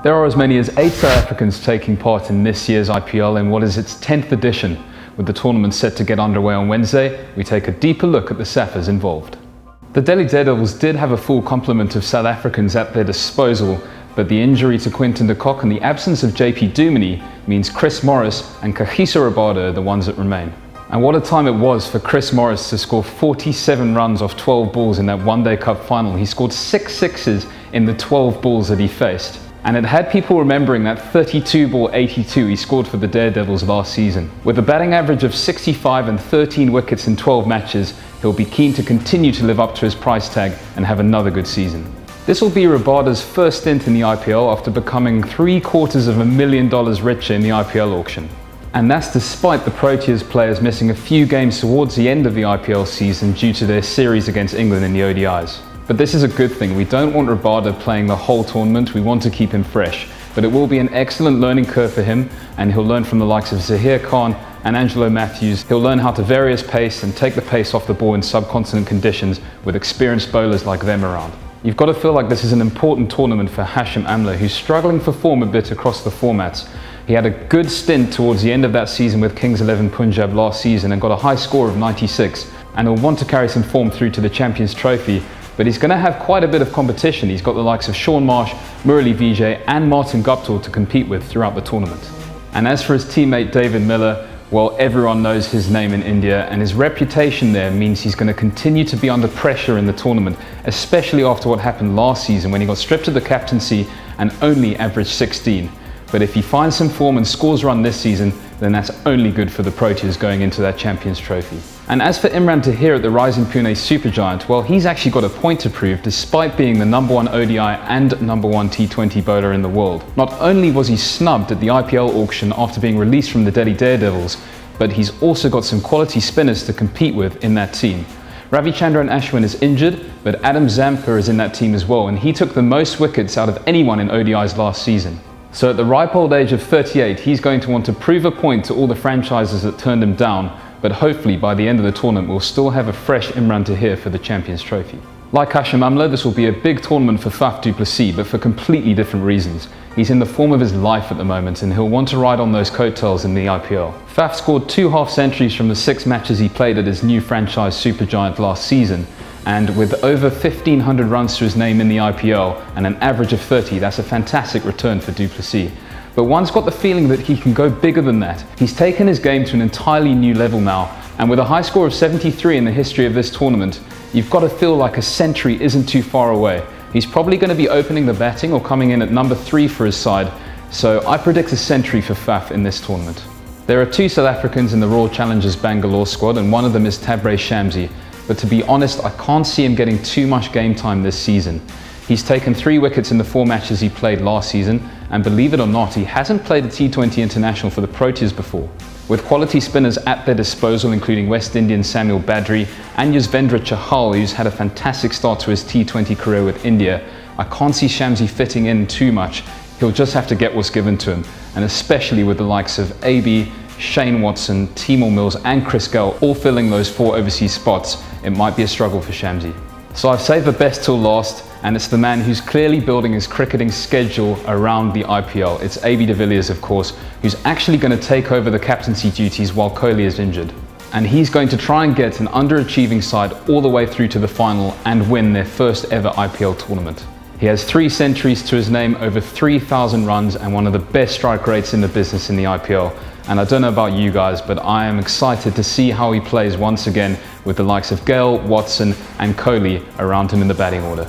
There are as many as 8 South Africans taking part in this year's IPL in what is its 10th edition. With the tournament set to get underway on Wednesday, we take a deeper look at the Saffers involved. The Delhi Daredevils did have a full complement of South Africans at their disposal, but the injury to Quinton de Kock and the absence of JP Duminy means Chris Morris and Kagiso Rabada are the ones that remain. And what a time it was for Chris Morris to score 47 runs off 12 balls in that One Day Cup final. He scored 6 sixes in the 12 balls that he faced. And it had people remembering that 32-ball 82 he scored for the Daredevils last season. With a batting average of 65 and 13 wickets in 12 matches, he'll be keen to continue to live up to his price tag and have another good season. This will be Rabada's first stint in the IPL after becoming $750,000 richer in the IPL auction. And that's despite the Proteas players missing a few games towards the end of the IPL season due to their series against England in the ODIs. But this is a good thing. We don't want Rabada playing the whole tournament, we want to keep him fresh. But it will be an excellent learning curve for him, and he'll learn from the likes of Zaheer Khan and Angelo Matthews. He'll learn how to vary his pace and take the pace off the ball in subcontinent conditions with experienced bowlers like them around. You've got to feel like this is an important tournament for Hashim Amla, who's struggling for form a bit across the formats. He had a good stint towards the end of that season with Kings 11 Punjab last season and got a high score of 96, and he'll want to carry some form through to the Champions Trophy. But he's going to have quite a bit of competition. He's got the likes of Shaun Marsh, Murali Vijay and Martin Guptill to compete with throughout the tournament. And as for his teammate David Miller, well, everyone knows his name in India, and his reputation there means he's going to continue to be under pressure in the tournament, especially after what happened last season when he got stripped of the captaincy and only averaged 16. But if he finds some form and scores run this season, then that's only good for the Proteas going into that Champions Trophy. And as for Imran Tahir at the rising Pune supergiant, well, he's actually got a point to prove despite being the #1 ODI and #1 T20 bowler in the world. Not only was he snubbed at the IPL auction after being released from the Delhi Daredevils, but he's also got some quality spinners to compete with in that team. Ravichandran Ashwin is injured, but Adam Zampa is in that team as well, and he took the most wickets out of anyone in ODIs last season. So at the ripe old age of 38, he's going to want to prove a point to all the franchises that turned him down, but hopefully by the end of the tournament we'll still have a fresh Imran Tahir for the Champions Trophy. Like Hashim Amla, this will be a big tournament for Faf du Plessis, but for completely different reasons. He's in the form of his life at the moment and he'll want to ride on those coattails in the IPL. Faf scored 2 half-centuries from the 6 matches he played at his new franchise supergiant last season, and with over 1,500 runs to his name in the IPL and an average of 30, that's a fantastic return for du Plessis. But one's got the feeling that he can go bigger than that. He's taken his game to an entirely new level now, and with a high score of 73 in the history of this tournament, you've got to feel like a century isn't too far away. He's probably going to be opening the batting or coming in at #3 for his side, so I predict a century for Faf in this tournament. There are 2 South Africans in the Royal Challengers Bangalore squad, and one of them is Tabaret Shamsi. But to be honest, I can't see him getting too much game time this season. He's taken 3 wickets in the 4 matches he played last season, and believe it or not, he hasn't played a T20 international for the Proteas before. With quality spinners at their disposal, including West Indian Samuel Badri and Yuzvendra Chahal, who's had a fantastic start to his T20 career with India, I can't see Shamsi fitting in too much. He'll just have to get what's given to him, and especially with the likes of AB, Shane Watson, Timor Mills and Chris Gale all filling those 4 overseas spots, it might be a struggle for Shamsi. So I've saved the best till last, and it's the man who's clearly building his cricketing schedule around the IPL. It's Vida Villiers, of course, who's actually going to take over the captaincy duties while Kohli is injured. And he's going to try and get an underachieving side all the way through to the final and win their first ever IPL tournament. He has 3 centuries to his name, over 3,000 runs, and one of the best strike rates in the business in the IPL. And I don't know about you guys, but I am excited to see how he plays once again with the likes of Gale, Watson and Kohli around him in the batting order.